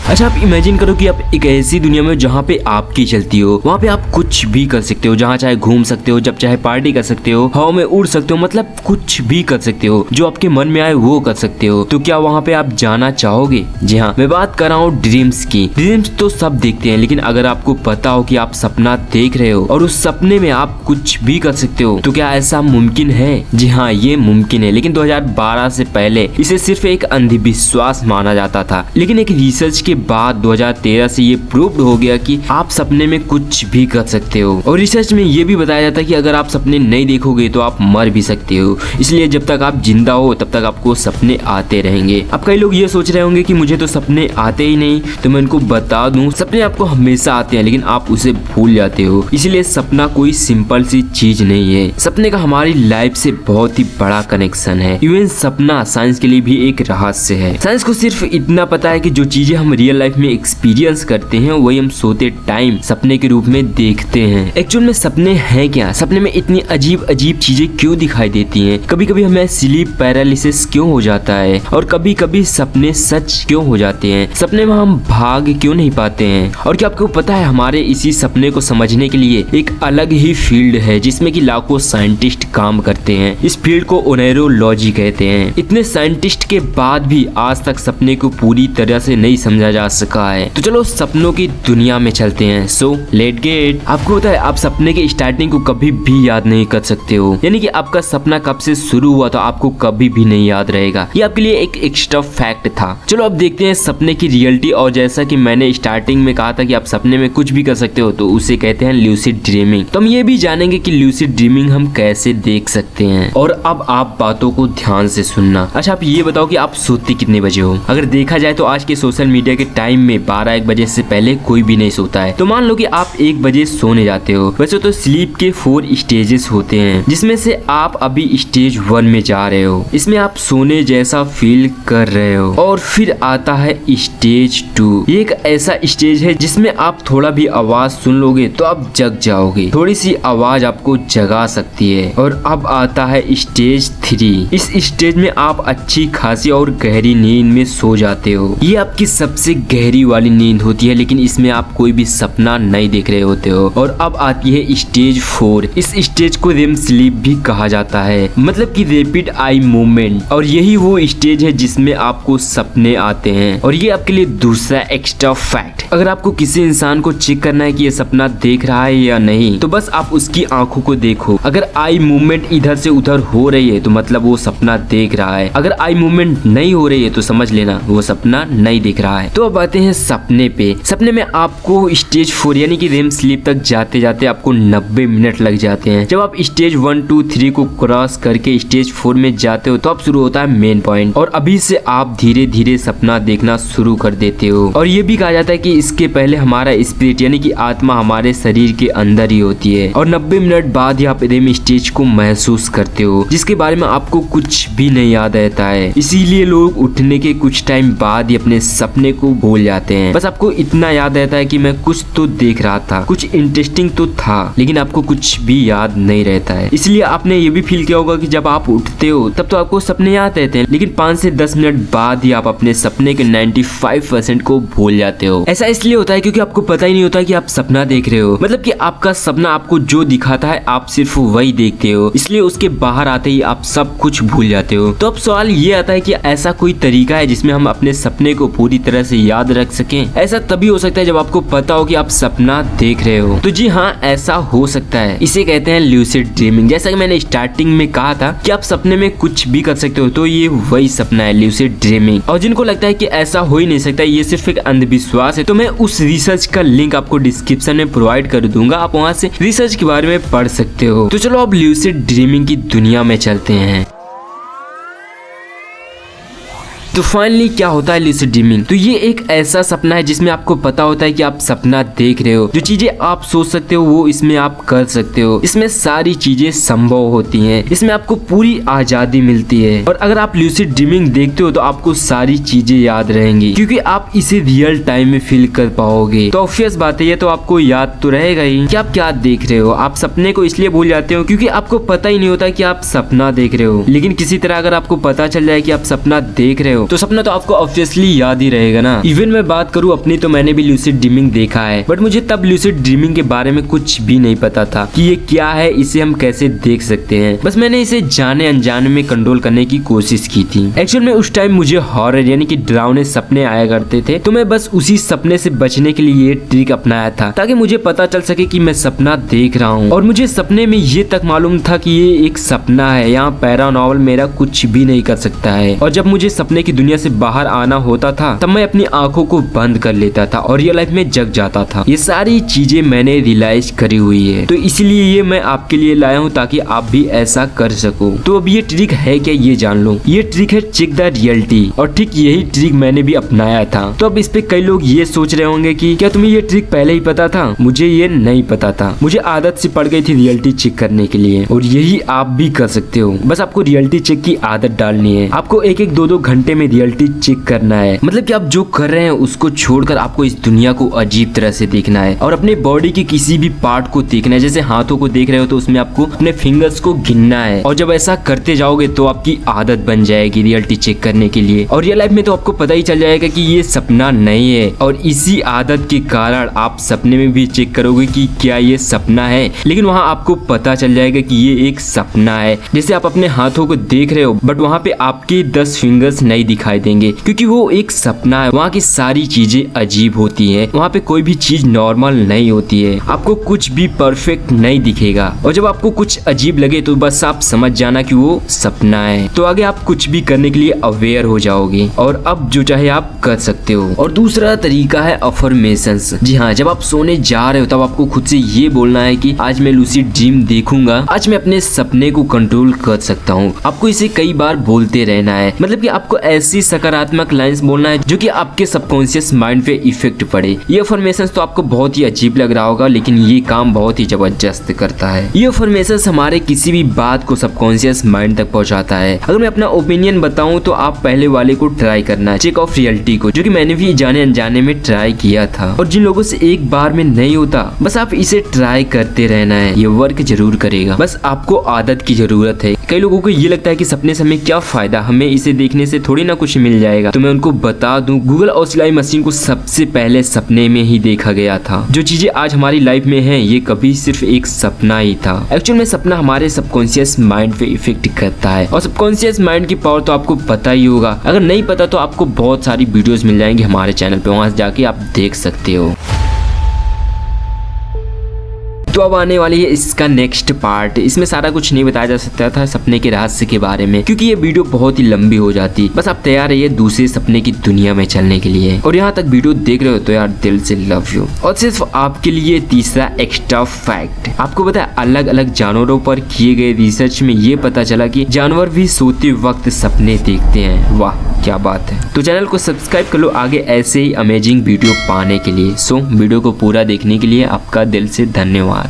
अच्छा, आप इमेजिन करो कि आप एक ऐसी दुनिया में जहाँ पे आपकी चलती हो, वहाँ पे आप कुछ भी कर सकते हो, जहाँ चाहे घूम सकते हो, जब चाहे पार्टी कर सकते हो, हवा में उड़ सकते हो, मतलब कुछ भी कर सकते हो, जो आपके मन में आए वो कर सकते हो। तो क्या वहाँ पे आप जाना चाहोगे? जी हाँ, मैं बात कर रहा हूँ ड्रीम्स की। ड्रीम्स तो सब देखते हैं, लेकिन अगर आपको पता हो कि आप सपना देख रहे हो और उस सपने में आप कुछ भी कर सकते हो, तो क्या ऐसा मुमकिन है? जी हाँ, ये मुमकिन है, लेकिन 2012 से पहले इसे सिर्फ एक अंधविश्वास माना जाता था। लेकिन एक रिसर्च के बाद 2013 से ये प्रूव्ड हो गया कि आप सपने में कुछ भी कर सकते हो। और रिसर्च में ये भी बताया जाता है कि अगर आप सपने नहीं देखोगे तो आप मर भी सकते हो। इसलिए जब तक आप जिंदा हो तब तक आपको सपने आते रहेंगे। अब कई लोग ये सोच रहे होंगे कि मुझे तो सपने आते ही नहीं, तो मैं उनको बता दूं, सपने आपको हमेशा आते हैं, लेकिन आप उसे भूल जाते हो। इसलिए सपना कोई सिंपल सी चीज नहीं है। सपने का हमारी लाइफ से बहुत ही बड़ा कनेक्शन है। इवन सपना साइंस के लिए भी एक रहस्य है। साइंस को सिर्फ इतना पता है कि जो चीजें हम रियल लाइफ में एक्सपीरियंस करते हैं वही हम सोते टाइम सपने के रूप में देखते हैं। एक्चुअल में सपने हैं क्या? सपने में इतनी अजीब अजीब चीजें क्यों दिखाई देती हैं? कभी कभी हमें स्लीप पैरालिसिस क्यों हो जाता है और कभी कभी सपने सच क्यों हो जाते हैं? सपने में हम भाग क्यों नहीं पाते हैं? और क्या आपको पता है हमारे इसी सपने को समझने के लिए एक अलग ही फील्ड है जिसमें कि लाखों साइंटिस्ट काम करते हैं। इस फील्ड को ओनेरोलॉजी कहते हैं। इतने साइंटिस्ट के बाद भी आज तक सपने को पूरी तरह से नहीं समझा जा सका है। तो चलो सपनों की दुनिया में चलते हैं। So let get. आपको पता है आप सपने के स्टार्टिंग को कभी भी याद नहीं कर सकते हो, यानी कि आपका सपना कब से शुरू हुआ तो आपको कभी भी नहीं याद रहेगा। ये आपके लिए एक एक्स्ट्रा फैक्ट था। चलो अब देखते हैं सपने की रियलिटी। और जैसा कि मैंने स्टार्टिंग में कहा था कि आप सपने में कुछ भी कर सकते हो, तो उसे कहते हैं ल्यूसिड ड्रीमिंग। तो हम ये भी जानेंगे कि ल्यूसिड ड्रीमिंग हम कैसे देख सकते हैं। और अब आप बातों को ध्यान से सुनना। अच्छा, आप ये बताओ कि आप सोते कितने बजे हो? अगर देखा जाए तो आज के सोशल मीडिया के टाइम में 12-1 बजे से पहले कोई भी नहीं सोता है। तो मान लो कि आप 1 बजे सोने जाते हो। वैसे तो स्लीप के 4 स्टेजेस होते हैं, जिसमें से आप अभी स्टेज 1 में जा रहे हो। इसमें आप सोने जैसा फील कर रहे हो। और फिर आता है स्टेज 2। ये एक ऐसा स्टेज है जिसमें आप थोड़ा भी आवाज सुन लोगे तो आप जग जाओगे। थोड़ी सी आवाज आपको जगा सकती है। और अब आता है स्टेज 3। इस स्टेज में आप अच्छी खासी और गहरी नींद में सो जाते हो। ये आपकी सबसे गहरी वाली नींद होती है, लेकिन इसमें आप कोई भी सपना नहीं देख रहे होते हो। और अब आती है स्टेज 4। इस स्टेज को रेम स्लीप भी कहा जाता है, मतलब कि रैपिड आई मूवमेंट। और यही वो स्टेज है जिसमें आपको सपने आते हैं। और ये आपके लिए दूसरा एक्स्ट्रा फैक्ट। अगर आपको किसी इंसान को चेक करना है कि ये सपना देख रहा है या नहीं, तो बस आप उसकी आंखों को देखो। अगर आई मूवमेंट इधर से उधर हो रही है तो मतलब वो सपना देख रहा है। अगर आई मूवमेंट नहीं हो रही है तो समझ लेना वो सपना नहीं देख रहा है। तो अब आते हैं सपने पे। सपने में आपको स्टेज 4 यानी कि रेम स्लीप तक जाते जाते आपको 90 मिनट लग जाते हैं। जब आप स्टेज 1, 2, 3 को क्रॉस करके स्टेज 4 में जाते हो तो अब शुरू होता है मेन पॉइंट। और अभी से आप धीरे धीरे सपना देखना शुरू कर देते हो। और ये भी कहा जाता है कि इसके पहले हमारा स्पिरिट यानी कि आत्मा हमारे शरीर के अंदर ही होती है। और 90 मिनट बाद ही आप रेम स्टेज को महसूस करते हो, जिसके बारे में आपको कुछ भी नहीं याद रहता है। इसीलिए लोग उठने के कुछ टाइम बाद ही अपने सपने को भूल जाते हैं। बस आपको इतना याद रहता है कि मैं कुछ तो देख रहा था, कुछ इंटरेस्टिंग तो था, लेकिन आपको कुछ भी याद नहीं रहता है। इसलिए आपने ये भी फील किया होगा कि जब आप उठते हो तब तो आपको सपने याद रहते हैं, लेकिन 5 से 10 मिनट बाद ही आप अपने सपने के 95% को भूल जाते हो। ऐसा इसलिए होता है क्योंकि आपको पता ही नहीं होता कि आप सपना देख रहे हो। मतलब कि आपका सपना आपको जो दिखाता है आप सिर्फ वही देखते हो, इसलिए उसके बाहर आते ही आप सब कुछ भूल जाते हो। तो अब सवाल ये आता है कि ऐसा कोई तरीका है जिसमें हम अपने सपने को पूरी तरह से याद रख सकें? ऐसा तभी हो सकता है जब आपको पता हो कि आप सपना देख रहे हो। तो जी हाँ, ऐसा हो सकता है। इसे कहते हैं ल्यूसिड ड्रीमिंग। जैसा कि मैंने स्टार्टिंग में कहा था कि आप सपने में कुछ भी कर सकते हो, तो ये वही सपना है, ल्यूसिड ड्रीमिंग। और जिनको लगता है कि ऐसा हो ही नहीं सकता, ये सिर्फ एक अंधविश्वास है, तो मैं उस रिसर्च का लिंक आपको डिस्क्रिप्शन में प्रोवाइड कर दूंगा। आप वहां से रिसर्च के बारे में पढ़ सकते हो। तो चलो अब ल्यूसिड ड्रीमिंग की दुनिया में चलते हैं। तो फाइनली क्या होता है ल्यूसिड ड्रीमिंग? तो ये एक ऐसा सपना है जिसमें आपको पता होता है कि आप सपना देख रहे हो। जो चीजें आप सोच सकते हो वो इसमें आप कर सकते हो। इसमें सारी चीजें संभव होती हैं। इसमें आपको पूरी आजादी मिलती है। और अगर आप ल्यूसिड ड्रीमिंग देखते हो तो आपको सारी चीजें याद रहेंगी, क्योंकि आप इसे रियल टाइम में फील कर पाओगे। तो ऑब्वियस बात है, ये तो आपको याद तो रहेगा ही कि आप क्या देख रहे हो। आप सपने को इसलिए भूल जाते हो क्योंकि आपको पता ही नहीं होता कि आप सपना देख रहे हो। लेकिन किसी तरह अगर आपको पता चल जाए कि आप सपना देख रहे हो हो तो सपना तो आपको ऑब्वियसली याद ही रहेगा ना। इवन मैं बात करूँ अपनी तो मैंने भी लूसिड ड्रीमिंग देखा है, बट मुझे तब लूसिड ड्रीमिंग के बारे में कुछ भी नहीं पता था कि ये क्या है, इसे हम कैसे देख सकते हैं। बस मैंने इसे जाने अनजाने में कंट्रोल करने की कोशिश की थी। एक्चुअल में उस टाइम मुझे हॉरर यानी कि डरावने सपने आया करते थे, तो मैं बस उसी सपने से बचने के लिए ये ट्रिक अपनाया था ताकि मुझे पता चल सके कि मैं सपना देख रहा हूँ। और मुझे सपने में ये तक मालूम था कि ये एक सपना है, यहाँ पैरानॉर्मल मेरा कुछ भी नहीं कर सकता है। और जब मुझे सपने की दुनिया से बाहर आना होता था तब मैं अपनी आंखों को बंद कर लेता था और रियल लाइफ में जग जाता था। ये सारी चीजें मैंने रियलाइज करी हुई है, तो इसलिए ये मैं आपके लिए लाया हूँ ताकि आप भी ऐसा कर सको। तो अब ये ट्रिक है क्या ये जान लो। ये ट्रिक है चेक द रियलिटी, और ठीक यही ट्रिक मैंने भी अपनाया था। तो अब इस पे कई लोग ये सोच रहे होंगे कि क्या तुम्हें ये ट्रिक पहले ही पता था? मुझे ये नहीं पता था, मुझे आदत से पड़ गई थी रियलिटी चेक करने के लिए, और यही आप भी कर सकते हो। बस आपको रियलिटी चेक की आदत डालनी है। आपको एक एक दो घंटे में रियलिटी चेक करना है, मतलब कि आप जो कर रहे हैं उसको छोड़कर आपको इस दुनिया को अजीब तरह से देखना है और अपने बॉडी के किसी भी पार्ट को देखना है। जैसे हाथों को देख रहे हो तो उसमें आपको अपने फिंगर्स को गिनना है, और जब ऐसा करते जाओगे तो आपकी आदत बन जाएगी रियलिटी चेक करने के लिए। और रियल लाइफ में तो आपको पता ही चल जाएगा कि ये सपना नहीं है, और इसी आदत के कारण आप सपने में भी चेक करोगे कि क्या ये सपना है, लेकिन वहाँ आपको पता चल जाएगा कि ये एक सपना है। जैसे आप अपने हाथों को देख रहे हो बट वहाँ पे आपके 10 फिंगर्स नहीं दिखाई देंगे क्योंकि वो एक सपना है। वहाँ की सारी चीजें अजीब होती है, वहाँ पे कोई भी चीज नॉर्मल नहीं होती है, आपको कुछ भी परफेक्ट नहीं दिखेगा। और जब आपको कुछ अजीब लगे तो बस आप समझ जाना कि वो सपना है। तो आगे आप कुछ भी करने के लिए अवेयर हो जाओगे और अब जो चाहे आप कर सकते हो। और दूसरा तरीका है अफर्मेशंस। जी हाँ, जब आप सोने जा रहे हो तब आपको खुद से ये बोलना है कि आज मैं लूसिड ड्रीम देखूंगा, आज मैं अपने सपने को कंट्रोल कर सकता हूँ। आपको इसे कई बार बोलते रहना है, मतलब कि आपको ऐसी सकारात्मक लाइंस बोलना है जो कि आपके सबकॉन्शियस माइंड पे इफेक्ट पड़े। ये अफर्मेशंस तो आपको बहुत ही अजीब लग रहा होगा, लेकिन ये काम बहुत ही जबरदस्त करता है। ये अफर्मेशंस हमारे किसी भी बात को सबकॉन्शियस माइंड तक पहुंचाता है। अगर मैं अपना ओपिनियन बताऊं तो आप पहले वाले को ट्राई करना, चेक ऑफ रियलिटी को, जो कि मैंने भी जाने अनजाने में ट्राई किया था। और जिन लोगों से एक बार में नहीं होता, बस आप इसे ट्राई करते रहना है, ये वर्क जरूर करेगा। बस आपको आदत की जरूरत है। कई लोगों को ये लगता है कि सपने से हमें क्या फायदा, हमें इसे देखने से थोड़ी ना कुछ मिल जाएगा। तो मैं उनको बता दूं, गूगल और सिलाई मशीन को सबसे पहले सपने में ही देखा गया था। जो चीजें आज हमारी लाइफ में हैं, ये कभी सिर्फ एक सपना ही था। एक्चुअल में सपना हमारे सबकॉन्शियस माइंड पे इफेक्ट करता है, और सबकॉन्शियस माइंड की पावर तो आपको पता ही होगा। अगर नहीं पता तो आपको बहुत सारी वीडियोस मिल जाएंगी हमारे चैनल पे, वहां से जाके आप देख सकते हो। तो अब आने वाली है इसका नेक्स्ट पार्ट। इसमें सारा कुछ नहीं बताया जा सकता था सपने के रहस्य के बारे में, क्योंकि ये वीडियो बहुत ही लंबी हो जाती। बस आप तैयार रहिए दूसरे सपने की दुनिया में चलने के लिए। और यहाँ तक वीडियो देख रहे हो तो यार दिल से लव यू। और सिर्फ आपके लिए तीसरा एक्स्ट्रा फैक्ट। आपको पता है अलग अलग जानवरों पर किए गए रिसर्च में ये पता चला कि जानवर भी सोते वक्त सपने देखते हैं। वाह क्या बात है। तो चैनल को सब्सक्राइब कर लो आगे ऐसे ही अमेजिंग वीडियो पाने के लिए। सो वीडियो को पूरा देखने के लिए आपका दिल से धन्यवाद।